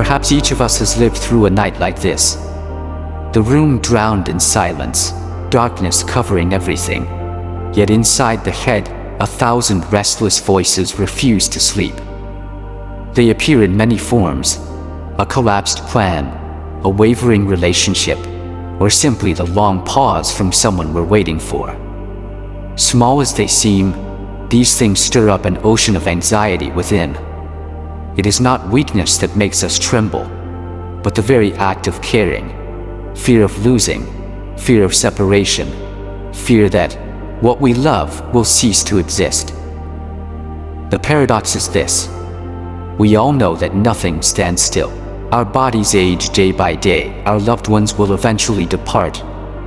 Perhaps each of us has lived through a night like this. The room drowned in silence, darkness covering everything. Yet inside the head, 1,000 restless voices refuse to sleep. They appear in many forms: a collapsed plan, a wavering relationship, or simply the long pause from someone we're waiting for. Small as they seem, these things stir up an ocean of anxiety within. It is not weakness that makes us tremble, but the very act of caring. Fear of losing, fear of separation, fear that what we love will cease to exist. The paradox is this: we all know that nothing stands still. Our bodies age day by day, our loved ones will eventually depart.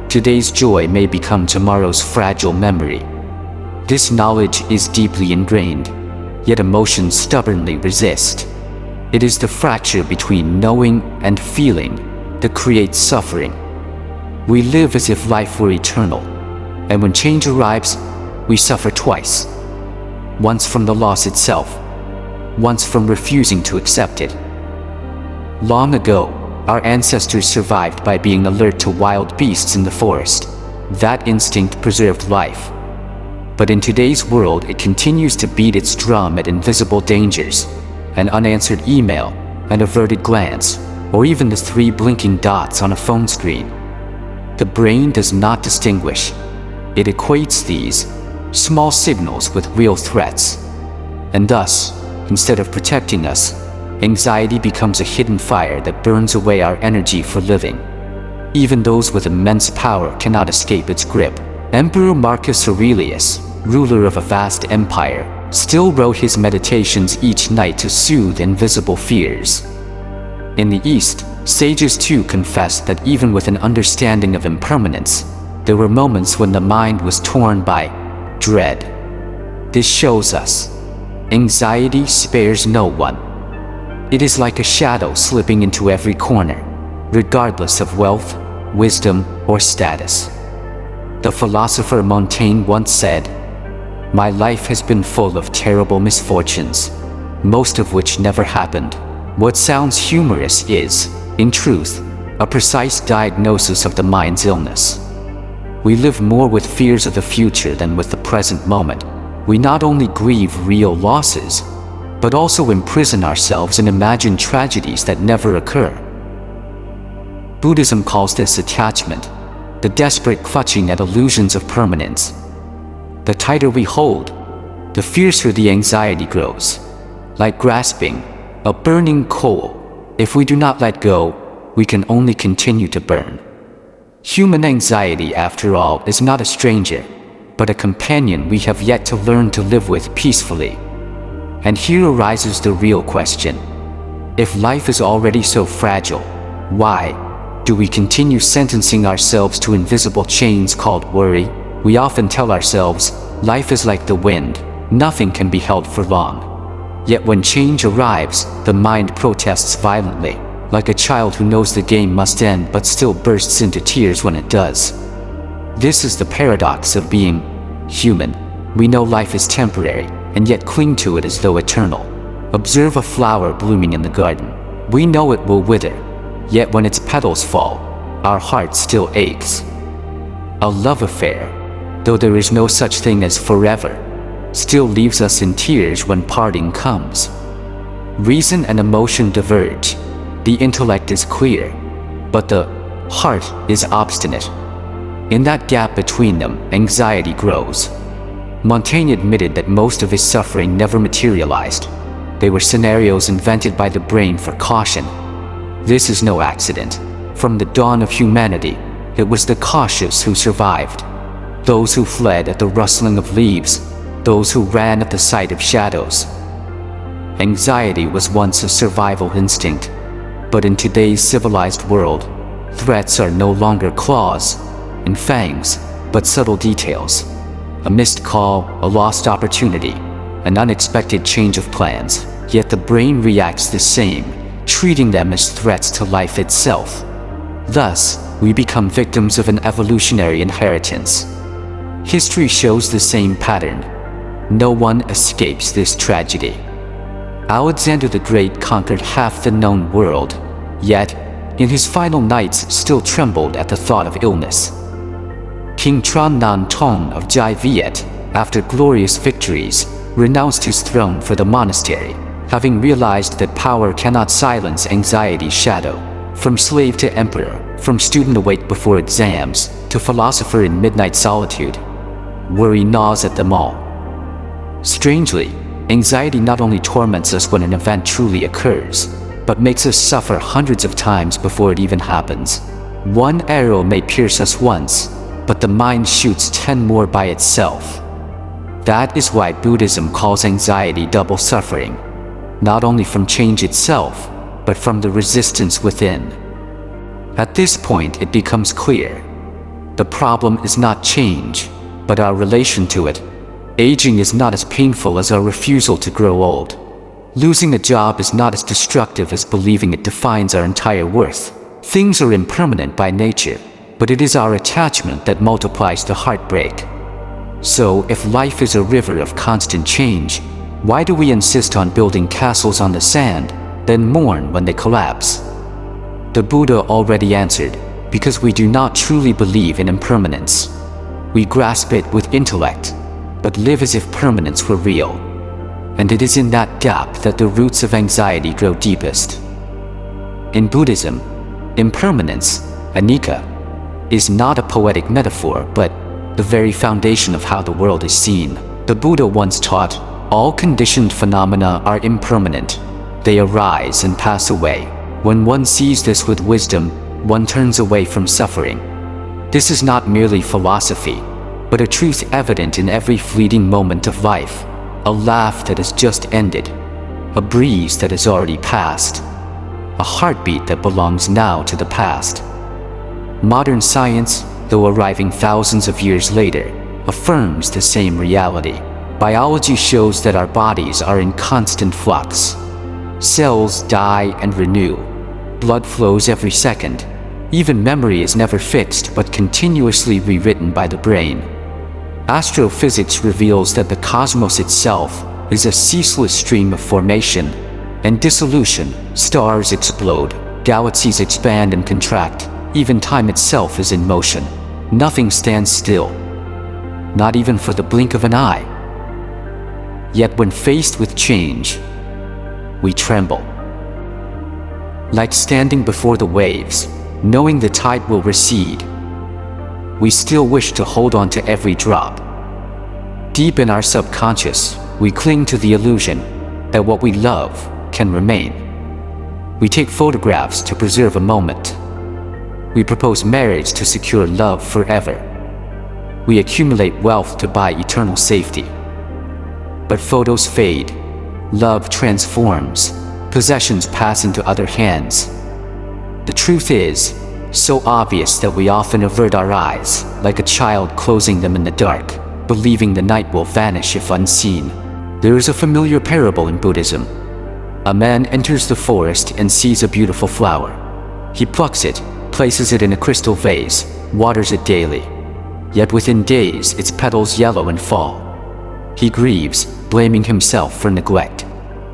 Today's joy may become tomorrow's fragile memory. This knowledge is deeply ingrained, yet emotions stubbornly resist. It is the fracture between knowing and feeling that creates suffering. We live as if life were eternal, and when change arrives, we suffer twice. Once from the loss itself, once from refusing to accept it. Long ago, our ancestors survived by being alert to wild beasts in the forest. That instinct preserved life. But in today's world, it continues to beat its drum at invisible dangers: an unanswered email, an averted glance, or even the 3 blinking dots on a phone screen. The brain does not distinguish. It equates these small signals with real threats. And thus, instead of protecting us, anxiety becomes a hidden fire that burns away our energy for living. Even those with immense power cannot escape its grip. Emperor Marcus Aurelius, ruler of a vast empire, still wrote his meditations each night to soothe invisible fears. In the East, sages too confessed that even with an understanding of impermanence, there were moments when the mind was torn by dread. This shows us anxiety spares no one. It is like a shadow slipping into every corner, regardless of wealth, wisdom, or status. The philosopher Montaigne once said, "My life has been full of terrible misfortunes, most of which never happened." What sounds humorous is, in truth, a precise diagnosis of the mind's illness. We live more with fears of the future than with the present moment. We not only grieve real losses, but also imprison ourselves in imagined tragedies that never occur. Buddhism calls this attachment, the desperate clutching at illusions of permanence. The tighter we hold, the fiercer the anxiety grows. Like grasping a burning coal, if we do not let go, we can only continue to burn. Human anxiety, after all, is not a stranger, but a companion we have yet to learn to live with peacefully. And here arises the real question. If life is already so fragile, why do we continue sentencing ourselves to invisible chains called worry? We often tell ourselves, life is like the wind, nothing can be held for long. Yet when change arrives, the mind protests violently, like a child who knows the game must end but still bursts into tears when it does. This is the paradox of being human. We know life is temporary, and yet cling to it as though eternal. Observe a flower blooming in the garden. We know it will wither, yet when its petals fall, our heart still aches. A love affair, though there is no such thing as forever, still leaves us in tears when parting comes. Reason and emotion diverge. The intellect is clear, but the heart is obstinate. In that gap between them, anxiety grows. Montaigne admitted that most of his suffering never materialized. They were scenarios invented by the brain for caution. This is no accident. From the dawn of humanity, it was the cautious who survived. Those who fled at the rustling of leaves, those who ran at the sight of shadows. Anxiety was once a survival instinct, but in today's civilized world, threats are no longer claws and fangs, but subtle details. A missed call, a lost opportunity, an unexpected change of plans. Yet the brain reacts the same, treating them as threats to life itself. Thus, we become victims of an evolutionary inheritance. History shows the same pattern. No one escapes this tragedy. Alexander the Great conquered half the known world, yet, in his final nights still trembled at the thought of illness. King Tran Nan Tong of Jai Viet, after glorious victories, renounced his throne for the monastery, having realized that power cannot silence anxiety's shadow. From slave to emperor, from student awake before exams, to philosopher in midnight solitude, worry gnaws at them all. Strangely, anxiety not only torments us when an event truly occurs, but makes us suffer hundreds of times before it even happens. One arrow may pierce us once, but the mind shoots 10 more by itself. That is why Buddhism calls anxiety double suffering, not only from change itself, but from the resistance within. At this point, it becomes clear. The problem is not change, but our relation to it. Aging is not as painful as our refusal to grow old. Losing a job is not as destructive as believing it defines our entire worth. Things are impermanent by nature, but it is our attachment that multiplies the heartbreak. So, if life is a river of constant change, why do we insist on building castles on the sand, then mourn when they collapse? The Buddha already answered, because we do not truly believe in impermanence. We grasp it with intellect, but live as if permanence were real. And it is in that gap that the roots of anxiety grow deepest. In Buddhism, impermanence, anicca, is not a poetic metaphor, but the very foundation of how the world is seen. The Buddha once taught, all conditioned phenomena are impermanent. They arise and pass away. When one sees this with wisdom, one turns away from suffering. This is not merely philosophy, but a truth evident in every fleeting moment of life. A laugh that has just ended, a breeze that has already passed, a heartbeat that belongs now to the past. Modern science, though arriving thousands of years later, affirms the same reality. Biology shows that our bodies are in constant flux. Cells die and renew. Blood flows every second. Even memory is never fixed but continuously rewritten by the brain. Astrophysics reveals that the cosmos itself is a ceaseless stream of formation and dissolution. Stars explode, galaxies expand and contract. Even time itself is in motion. Nothing stands still, not even for the blink of an eye. Yet when faced with change, we tremble. Like standing before the waves, knowing the tide will recede, we still wish to hold on to every drop. Deep in our subconscious, we cling to the illusion that what we love can remain. We take photographs to preserve a moment. We propose marriage to secure love forever. We accumulate wealth to buy eternal safety. But photos fade, love transforms, possessions pass into other hands. The truth is so obvious that we often avert our eyes, like a child closing them in the dark, believing the night will vanish if unseen. There is a familiar parable in Buddhism. A man enters the forest and sees a beautiful flower. He plucks it, places it in a crystal vase, waters it daily. Yet within days its petals yellow and fall. He grieves, blaming himself for neglect.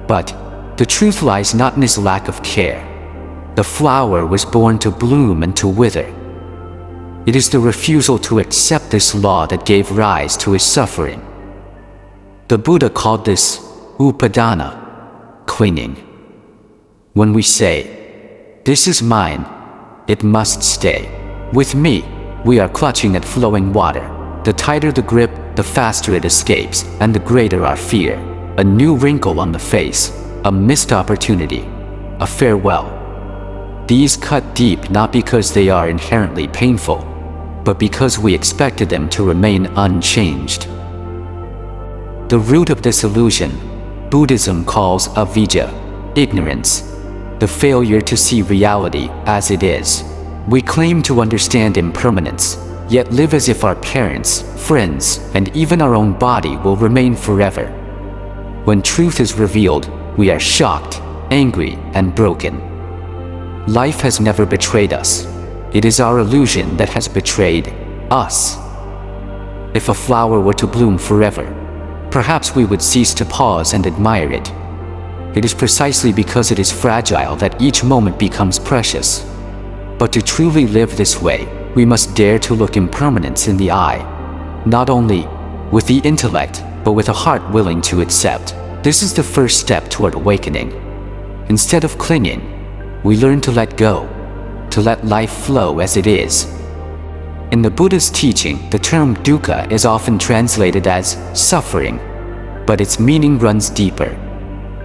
But the truth lies not in his lack of care. The flower was born to bloom and to wither. It is the refusal to accept this law that gave rise to his suffering. The Buddha called this upadana, clinging. When we say, "This is mine, it must stay with me," we are clutching at flowing water. The tighter the grip, the faster it escapes, and the greater our fear. A new wrinkle on the face, a missed opportunity, a farewell. These cut deep not because they are inherently painful, but because we expected them to remain unchanged. The root of this illusion, Buddhism calls avijja, ignorance, the failure to see reality as it is. We claim to understand impermanence, yet live as if our parents, friends, and even our own body will remain forever. When truth is revealed, we are shocked, angry, and broken. Life has never betrayed us. It is our illusion that has betrayed us. If a flower were to bloom forever, perhaps we would cease to pause and admire it. It is precisely because it is fragile that each moment becomes precious. But to truly live this way, we must dare to look impermanence in the eye, not only with the intellect, but with a heart willing to accept. This is the first step toward awakening. Instead of clinging, we learn to let go, to let life flow as it is. In the Buddhist teaching, the term dukkha is often translated as suffering, but its meaning runs deeper.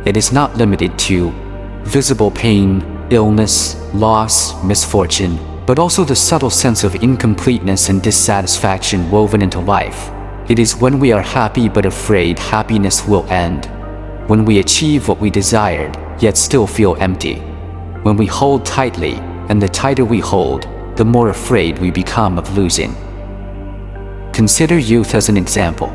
It is not limited to visible pain, illness, loss, misfortune, but also the subtle sense of incompleteness and dissatisfaction woven into life. It is when we are happy but afraid happiness will end, when we achieve what we desired yet still feel empty, when we hold tightly, and the tighter we hold, the more afraid we become of losing. Consider youth as an example.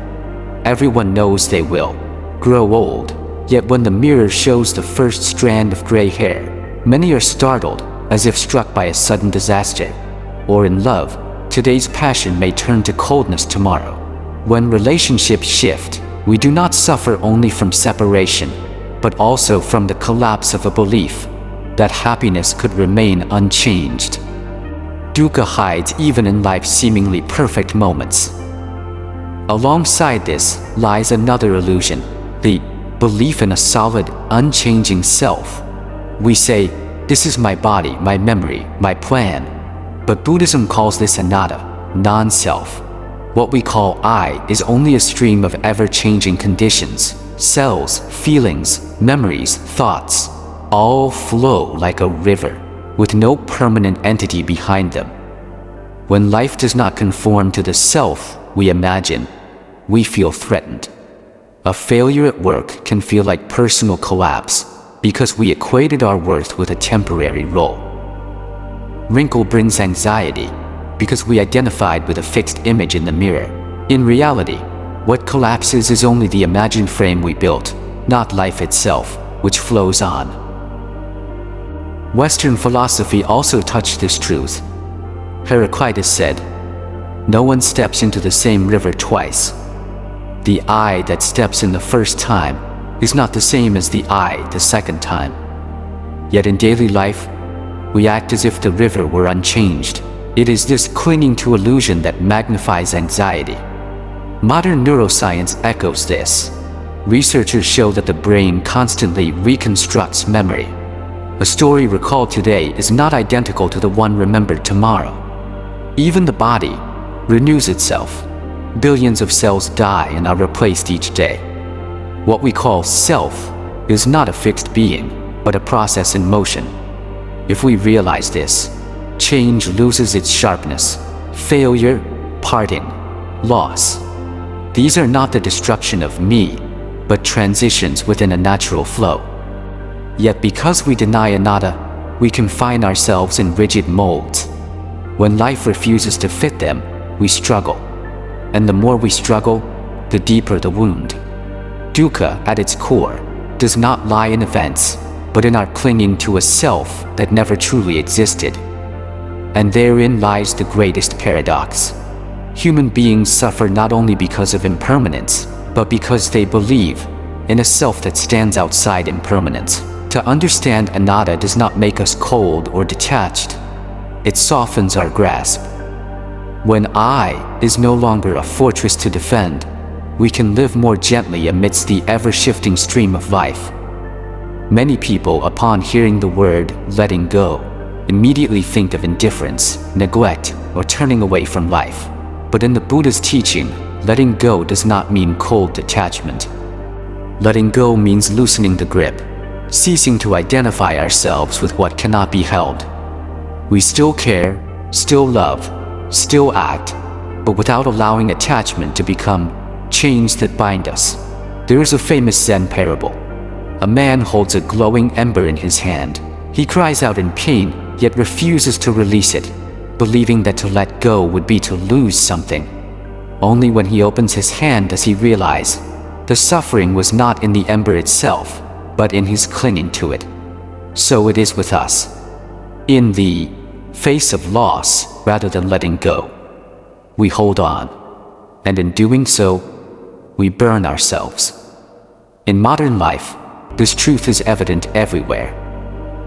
Everyone knows they will grow old, yet when the mirror shows the first strand of gray hair, many are startled, as if struck by a sudden disaster. Or in love, today's passion may turn to coldness tomorrow. When relationships shift, we do not suffer only from separation, but also from the collapse of a belief that happiness could remain unchanged. Dukkha hides even in life's seemingly perfect moments. Alongside this lies another illusion, the belief in a solid, unchanging self. We say, "This is my body, my memory, my plan." But Buddhism calls this anatta, non-self. What we call I is only a stream of ever-changing conditions, cells, feelings, memories, thoughts, all flow like a river, with no permanent entity behind them. When life does not conform to the self we imagine, we feel threatened. A failure at work can feel like personal collapse because we equated our worth with a temporary role. Wrinkle brings anxiety because we identified with a fixed image in the mirror. In reality, what collapses is only the imagined frame we built, not life itself, which flows on. Western philosophy also touched this truth. Heraclitus said, "No one steps into the same river twice. The I that steps in the first time is not the same as the I the second time." Yet in daily life, we act as if the river were unchanged. It is this clinging to illusion that magnifies anxiety. Modern neuroscience echoes this. Researchers show that the brain constantly reconstructs memory. A story recalled today is not identical to the one remembered tomorrow. Even the body renews itself. Billions of cells die and are replaced each day. What we call self is not a fixed being, but a process in motion. If we realize this, change loses its sharpness. Failure, parting, loss. These are not the destruction of me, but transitions within a natural flow. Yet because we deny anatta, we confine ourselves in rigid molds. When life refuses to fit them, we struggle. And the more we struggle, the deeper the wound. Dukkha, at its core, does not lie in events, but in our clinging to a self that never truly existed. And therein lies the greatest paradox. Human beings suffer not only because of impermanence, but because they believe in a self that stands outside impermanence. To understand anatta does not make us cold or detached. It softens our grasp. When I is no longer a fortress to defend, we can live more gently amidst the ever-shifting stream of life. Many people, upon hearing the word letting go, immediately think of indifference, neglect, or turning away from life. But in the Buddha's teaching, letting go does not mean cold detachment. Letting go means loosening the grip, ceasing to identify ourselves with what cannot be held. We still care, still love, still act, but without allowing attachment to become chains that bind us. There is a famous Zen parable. A man holds a glowing ember in his hand. He cries out in pain, yet refuses to release it, believing that to let go would be to lose something. Only when he opens his hand does he realize the suffering was not in the ember itself, but in his clinging to it. So it is with us. In the face of loss, rather than letting go, we hold on, and in doing so, we burn ourselves. In modern life, this truth is evident everywhere.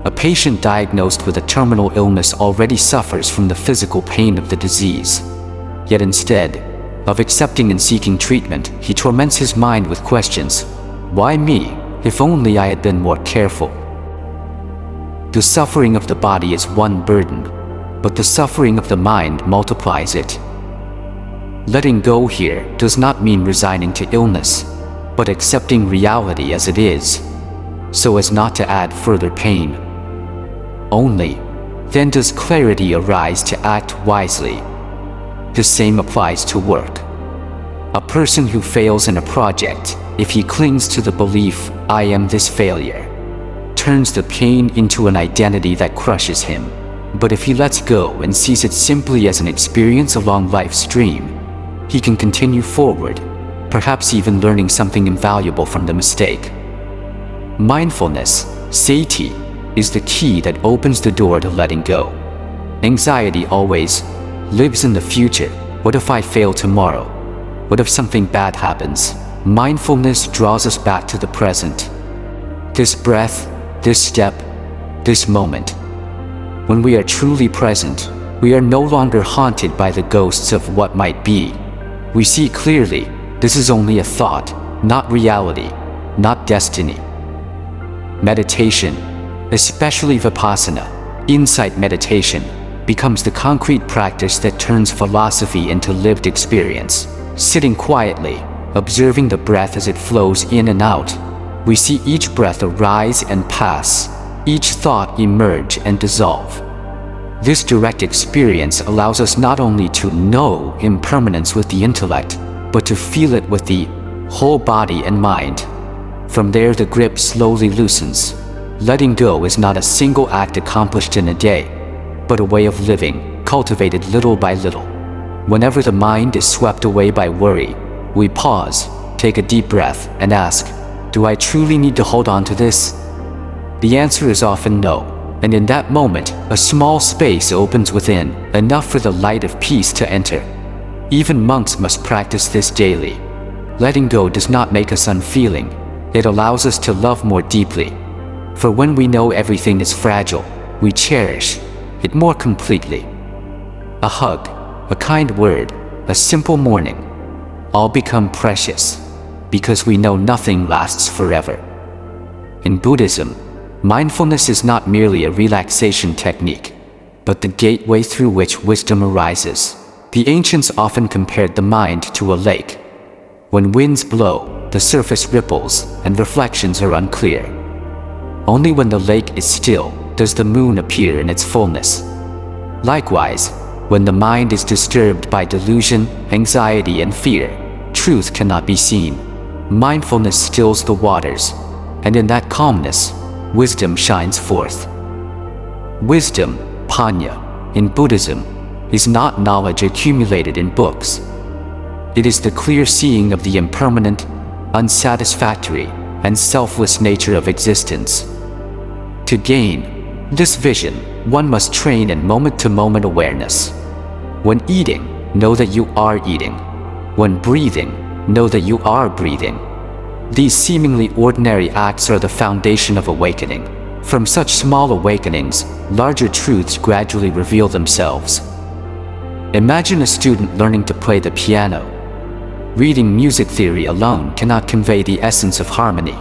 A patient diagnosed with a terminal illness already suffers from the physical pain of the disease. Yet instead of accepting and seeking treatment, he torments his mind with questions. Why me? If only I had been more careful. The suffering of the body is one burden, but the suffering of the mind multiplies it. Letting go here does not mean resigning to illness, but accepting reality as it is, so as not to add further pain. Only then does clarity arise to act wisely. The same applies to work. A person who fails in a project, if he clings to the belief, I am this failure, turns the pain into an identity that crushes him. But if he lets go and sees it simply as an experience along life's stream, he can continue forward, perhaps even learning something invaluable from the mistake. Mindfulness, sati, is the key that opens the door to letting go. Anxiety always lives in the future. What if I fail tomorrow? What if something bad happens? Mindfulness draws us back to the present. This breath, this step, this moment. When we are truly present, we are no longer haunted by the ghosts of what might be. We see clearly, this is only a thought, not reality, not destiny. Meditation, especially Vipassana, insight meditation, becomes the concrete practice that turns philosophy into lived experience. Sitting quietly, observing the breath as it flows in and out, we see each breath arise and pass, each thought emerge and dissolve. This direct experience allows us not only to know impermanence with the intellect, but to feel it with the whole body and mind. From there, the grip slowly loosens. Letting go is not a single act accomplished in a day, but a way of living, cultivated little by little. Whenever the mind is swept away by worry, we pause, take a deep breath, and ask, do I truly need to hold on to this? The answer is often no, and in that moment, a small space opens within, enough for the light of peace to enter. Even monks must practice this daily. Letting go does not make us unfeeling, it allows us to love more deeply. For when we know everything is fragile, we cherish it more completely. A hug, a kind word, a simple morning, all become precious, because we know nothing lasts forever. In Buddhism, mindfulness is not merely a relaxation technique, but the gateway through which wisdom arises. The ancients often compared the mind to a lake. When winds blow, the surface ripples, and reflections are unclear. Only when the lake is still does the moon appear in its fullness. Likewise, when the mind is disturbed by delusion, anxiety, and fear, truth cannot be seen. Mindfulness stills the waters, and in that calmness, wisdom shines forth. Wisdom, panya, in Buddhism, is not knowledge accumulated in books. It is the clear seeing of the impermanent, unsatisfactory, and selfless nature of existence. To gain this vision, one must train in moment-to-moment awareness. When eating, know that you are eating. When breathing, know that you are breathing. These seemingly ordinary acts are the foundation of awakening. From such small awakenings, larger truths gradually reveal themselves. Imagine a student learning to play the piano. Reading music theory alone cannot convey the essence of harmony.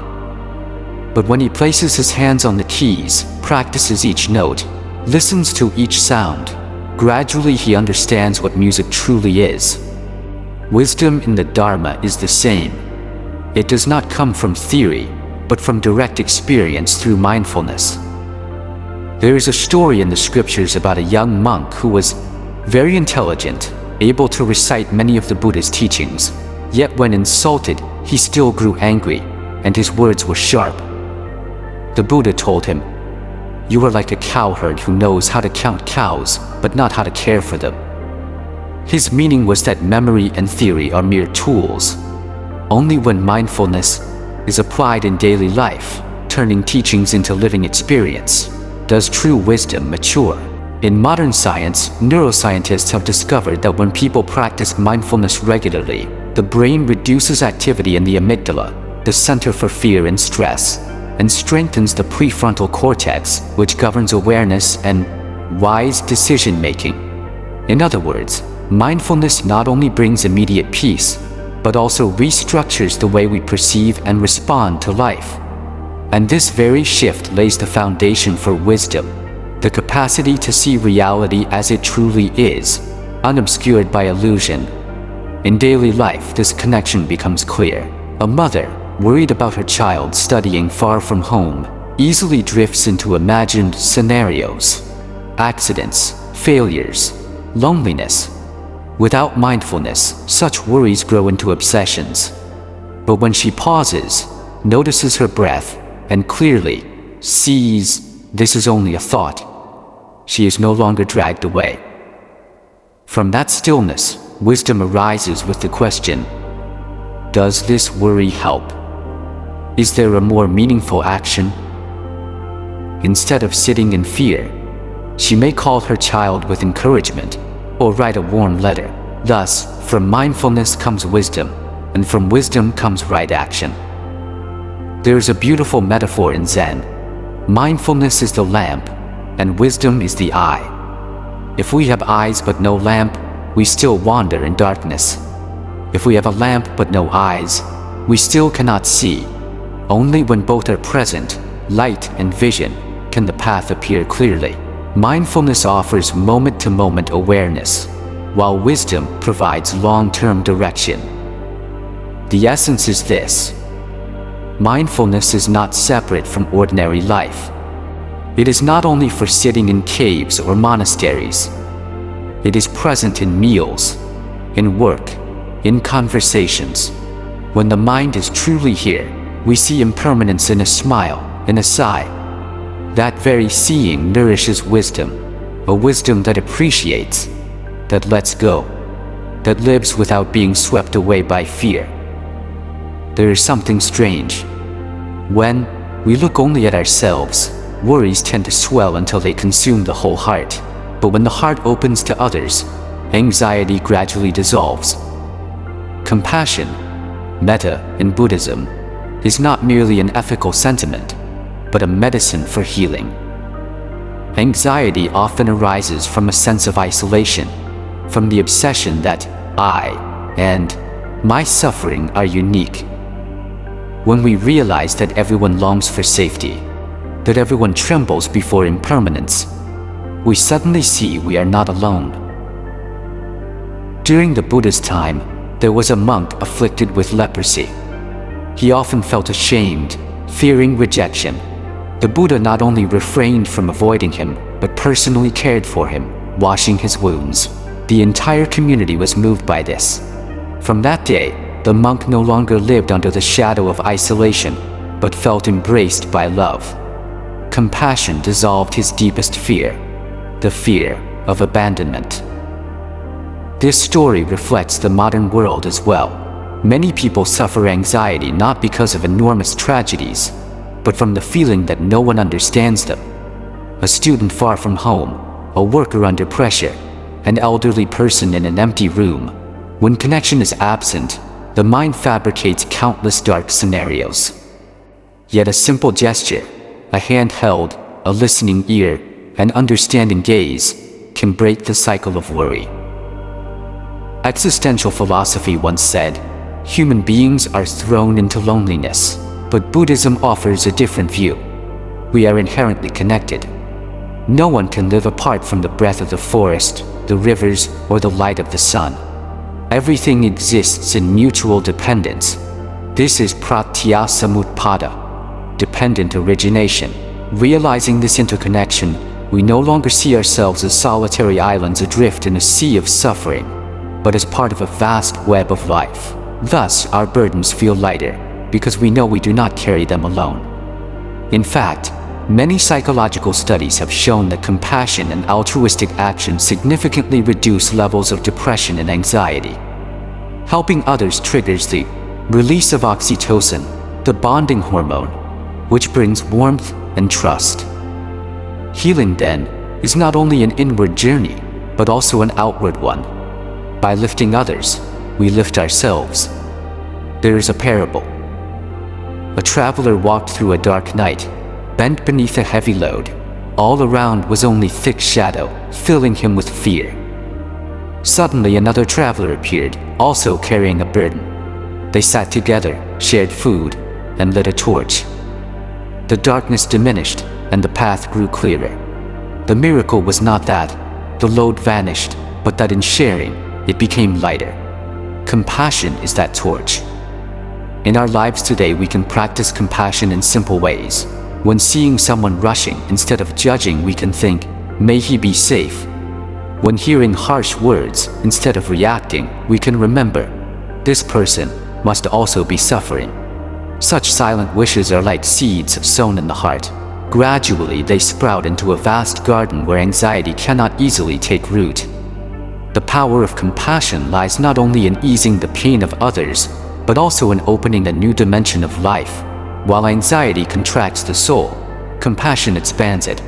But when he places his hands on the keys, practices each note, listens to each sound, gradually he understands what music truly is. Wisdom in the Dharma is the same. It does not come from theory, but from direct experience through mindfulness. There is a story in the scriptures about a young monk who was very intelligent, able to recite many of the Buddha's teachings, yet when insulted, he still grew angry, and his words were sharp. The Buddha told him, "You are like a cowherd who knows how to count cows, but not how to care for them." His meaning was that memory and theory are mere tools. Only when mindfulness is applied in daily life, turning teachings into living experience, does true wisdom mature. In modern science, neuroscientists have discovered that when people practice mindfulness regularly, the brain reduces activity in the amygdala, the center for fear and stress. and strengthens the prefrontal cortex, which governs awareness and wise decision-making. In other words, mindfulness not only brings immediate peace, but also restructures the way we perceive and respond to life. And this very shift lays the foundation for wisdom, the capacity to see reality as it truly is, unobscured by illusion. In daily life, this connection becomes clear. A mother, worried about her child studying far from home, easily drifts into imagined scenarios, accidents, failures, loneliness. Without mindfulness, such worries grow into obsessions. But when she pauses, notices her breath, and clearly sees this is only a thought, she is no longer dragged away. From that stillness, wisdom arises with the question, does this worry help? Is there a more meaningful action? Instead of sitting in fear, she may call her child with encouragement or write a warm letter. Thus, from mindfulness comes wisdom, and from wisdom comes right action. There is a beautiful metaphor in Zen. Mindfulness is the lamp, and wisdom is the eye. If we have eyes but no lamp, we still wander in darkness. If we have a lamp but no eyes, we still cannot see. Only when both are present, light and vision, can the path appear clearly. Mindfulness offers moment-to-moment awareness, while wisdom provides long-term direction. The essence is this: mindfulness is not separate from ordinary life. It is not only for sitting in caves or monasteries. It is present in meals, in work, in conversations. When the mind is truly here, we see impermanence in a smile, in a sigh. That very seeing nourishes wisdom, a wisdom that appreciates, that lets go, that lives without being swept away by fear. There is something strange. When we look only at ourselves, worries tend to swell until they consume the whole heart. But when the heart opens to others, anxiety gradually dissolves. Compassion, metta in Buddhism, is not merely an ethical sentiment, but a medicine for healing. Anxiety often arises from a sense of isolation, from the obsession that I and my suffering are unique. When we realize that everyone longs for safety, that everyone trembles before impermanence, we suddenly see we are not alone. During the Buddha's time, there was a monk afflicted with leprosy. He often felt ashamed, fearing rejection. The Buddha not only refrained from avoiding him, but personally cared for him, washing his wounds. The entire community was moved by this. From that day, the monk no longer lived under the shadow of isolation, but felt embraced by love. Compassion dissolved his deepest fear, the fear of abandonment. This story reflects the modern world as well. Many people suffer anxiety not because of enormous tragedies, but from the feeling that no one understands them. A student far from home, a worker under pressure, an elderly person in an empty room. When connection is absent, the mind fabricates countless dark scenarios. Yet a simple gesture, a hand held, a listening ear, an understanding gaze, can break the cycle of worry. Existential philosophy once said, human beings are thrown into loneliness, but Buddhism offers a different view. We are inherently connected. No one can live apart from the breath of the forest, the rivers, or the light of the sun. Everything exists in mutual dependence. This is pratyasamutpada, dependent origination. Realizing this interconnection, we no longer see ourselves as solitary islands adrift in a sea of suffering, but as part of a vast web of life. Thus, our burdens feel lighter, because we know we do not carry them alone. In fact, many psychological studies have shown that compassion and altruistic action significantly reduce levels of depression and anxiety. Helping others triggers the release of oxytocin, the bonding hormone, which brings warmth and trust. Healing, then, is not only an inward journey, but also an outward one. By lifting others, we lift ourselves. There is a parable. A traveler walked through a dark night, bent beneath a heavy load. All around was only thick shadow, filling him with fear. Suddenly another traveler appeared, also carrying a burden. They sat together, shared food, and lit a torch. The darkness diminished, and the path grew clearer. The miracle was not that the load vanished, but that in sharing, it became lighter. Compassion is that torch. In our lives today, we can practice compassion in simple ways. When seeing someone rushing, instead of judging, we can think, "May he be safe." When hearing harsh words, instead of reacting, we can remember, "This person must also be suffering." Such silent wishes are like seeds sown in the heart. Gradually, they sprout into a vast garden where anxiety cannot easily take root. The power of compassion lies not only in easing the pain of others, but also in opening a new dimension of life. While anxiety contracts the soul, compassion expands it.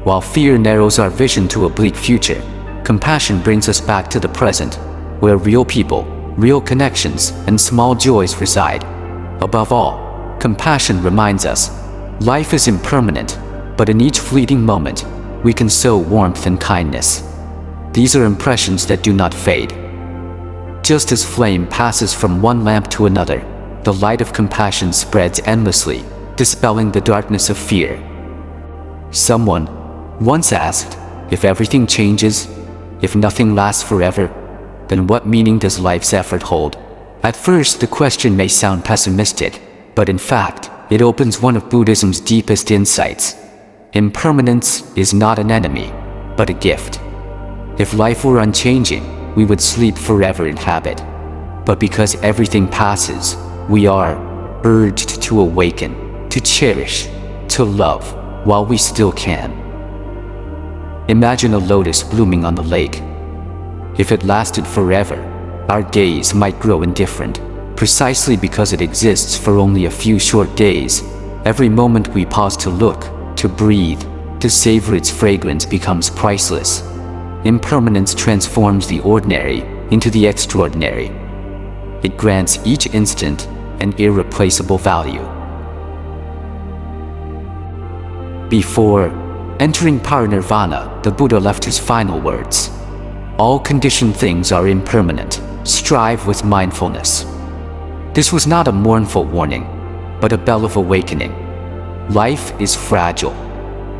While fear narrows our vision to a bleak future, compassion brings us back to the present, where real people, real connections, and small joys reside. Above all, compassion reminds us, life is impermanent, but in each fleeting moment, we can sow warmth and kindness. These are impressions that do not fade. Just as flame passes from one lamp to another, the light of compassion spreads endlessly, dispelling the darkness of fear. Someone once asked, if everything changes, if nothing lasts forever, then what meaning does life's effort hold? At first, the question may sound pessimistic, but in fact, it opens one of Buddhism's deepest insights. Impermanence is not an enemy, but a gift. If life were unchanging, we would sleep forever in habit. But because everything passes, we are urged to awaken, to cherish, to love, while we still can. Imagine a lotus blooming on the lake. If it lasted forever, our days might grow indifferent. Precisely because it exists for only a few short days, every moment we pause to look, to breathe, to savor its fragrance becomes priceless. Impermanence transforms the ordinary into the extraordinary. It grants each instant an irreplaceable value. Before entering parinirvana, the Buddha left his final words. All conditioned things are impermanent. Strive with mindfulness. This was not a mournful warning, but a bell of awakening. Life is fragile.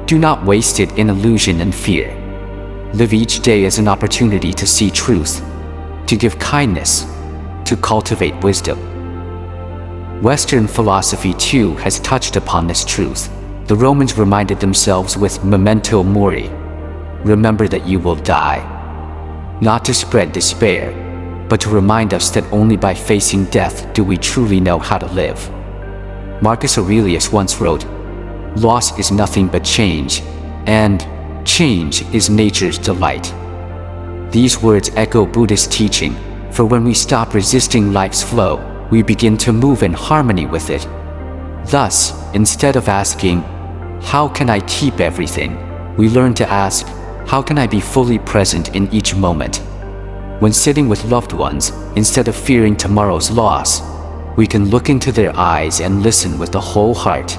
Do not waste it in illusion and fear. Live each day as an opportunity to see truth, to give kindness, to cultivate wisdom. Western philosophy too has touched upon this truth. The Romans reminded themselves with memento mori, remember that you will die. Not to spread despair, but to remind us that only by facing death do we truly know how to live. Marcus Aurelius once wrote, "Loss is nothing but change, and change is nature's delight." These words echo Buddhist teaching, for when we stop resisting life's flow, we begin to move in harmony with it. Thus, instead of asking, "How can I keep everything?" we learn to ask, "How can I be fully present in each moment?" When sitting with loved ones, instead of fearing tomorrow's loss, we can look into their eyes and listen with the whole heart.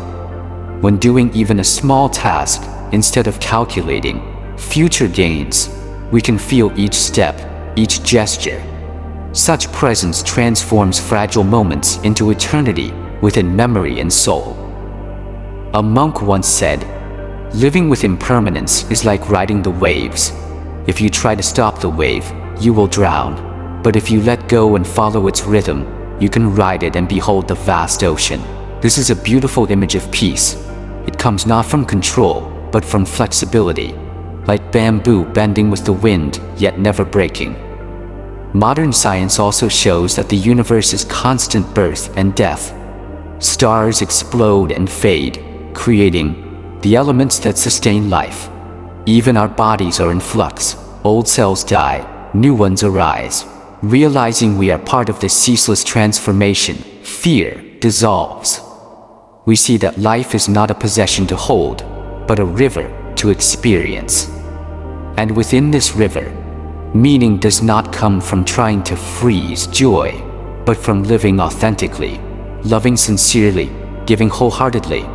When doing even a small task, instead of calculating future gains, we can feel each step, each gesture. Such presence transforms fragile moments into eternity within memory and soul. A monk once said, "Living with impermanence is like riding the waves. If you try to stop the wave, you will drown. But if you let go and follow its rhythm, you can ride it and behold the vast ocean." This is a beautiful image of peace. It comes not from control, but from flexibility, like bamboo bending with the wind, yet never breaking. Modern science also shows that the universe is constant birth and death. Stars explode and fade, creating the elements that sustain life. Even our bodies are in flux. Old cells die, new ones arise. Realizing we are part of this ceaseless transformation, fear dissolves. We see that life is not a possession to hold, but a river to experience. And within this river, meaning does not come from trying to freeze joy, but from living authentically, loving sincerely, giving wholeheartedly.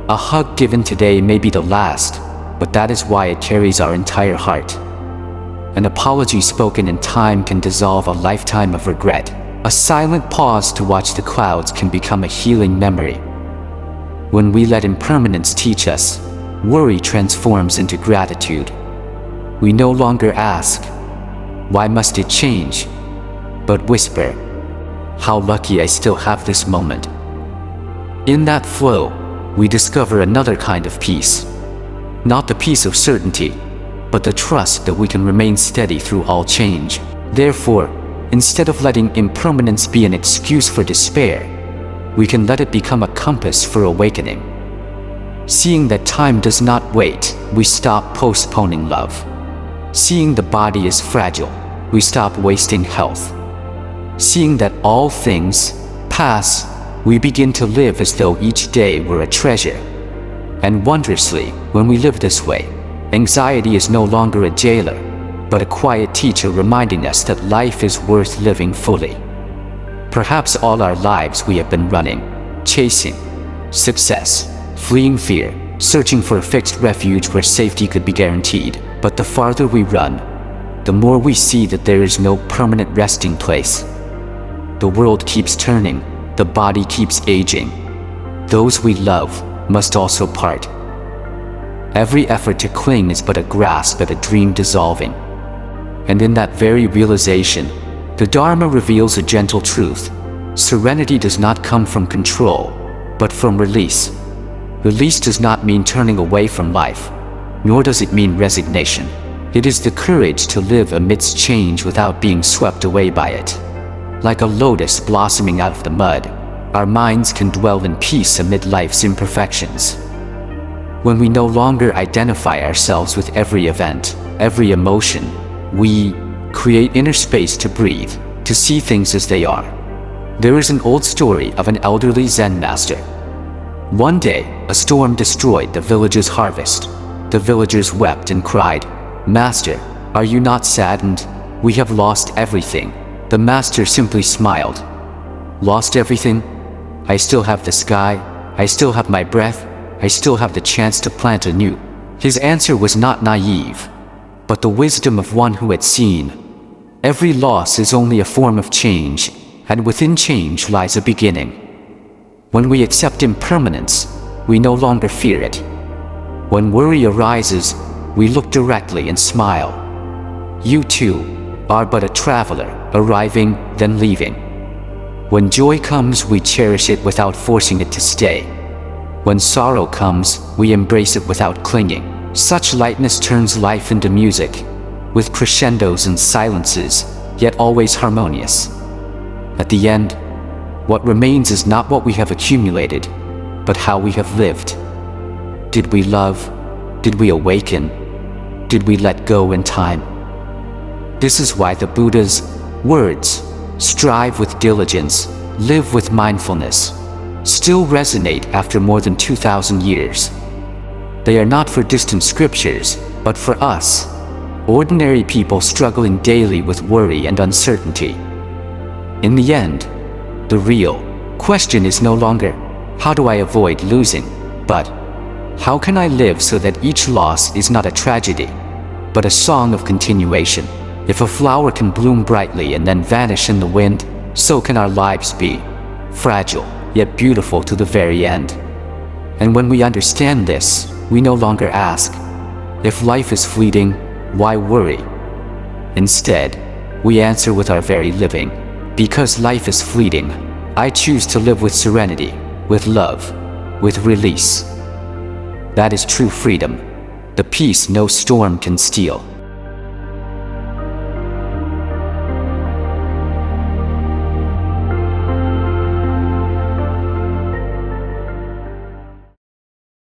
A hug given today may be the last, but that is why it carries our entire heart. An apology spoken in time can dissolve a lifetime of regret. A silent pause to watch the clouds can become a healing memory. When we let impermanence teach us, worry transforms into gratitude. We no longer ask, "Why must it change?" but whisper, "How lucky I still have this moment." In that flow, we discover another kind of peace. Not the peace of certainty, but the trust that we can remain steady through all change. Therefore, instead of letting impermanence be an excuse for despair, we can let it become a compass for awakening. Seeing that time does not wait, we stop postponing love. Seeing the body is fragile, we stop wasting health. Seeing that all things pass, we begin to live as though each day were a treasure. And wondrously, when we live this way, anxiety is no longer a jailer, but a quiet teacher reminding us that life is worth living fully. Perhaps all our lives we have been running, chasing success, fleeing fear, searching for a fixed refuge where safety could be guaranteed. But the farther we run, the more we see that there is no permanent resting place. The world keeps turning, the body keeps aging. Those we love must also part. Every effort to cling is but a grasp at a dream dissolving. And in that very realization, the Dharma reveals a gentle truth. Serenity does not come from control, but from release. Release does not mean turning away from life, nor does it mean resignation. It is the courage to live amidst change without being swept away by it. Like a lotus blossoming out of the mud, our minds can dwell in peace amid life's imperfections. When we no longer identify ourselves with every event, every emotion, we create inner space to breathe, to see things as they are. There is an old story of an elderly Zen master. One day, a storm destroyed the village's harvest. The villagers wept and cried, "Master, are you not saddened? We have lost everything." The master simply smiled. "Lost everything? I still have the sky, I still have my breath, I still have the chance to plant anew." His answer was not naive, but the wisdom of one who had seen. Every loss is only a form of change, and within change lies a beginning. When we accept impermanence, we no longer fear it. When worry arises, we look directly and smile. You too are but a traveler, arriving, then leaving. When joy comes, we cherish it without forcing it to stay. When sorrow comes, we embrace it without clinging. Such lightness turns life into music, with crescendos and silences, yet always harmonious. At the end, what remains is not what we have accumulated, but how we have lived. Did we love? Did we awaken? Did we let go in time? This is why the Buddha's words, "Strive with diligence, live with mindfulness," still resonate after more than 2,000 years. They are not for distant scriptures, but for us, ordinary people struggling daily with worry and uncertainty. In the end, the real question is no longer, "How do I avoid losing?" but, "How can I live so that each loss is not a tragedy, but a song of continuation?" If a flower can bloom brightly and then vanish in the wind, so can our lives be, fragile, yet beautiful to the very end. And when we understand this, we no longer ask, "If life is fleeting, why worry?" Instead, we answer with our very living, "Because life is fleeting, I choose to live with serenity, with love, with release." That is true freedom, the peace no storm can steal.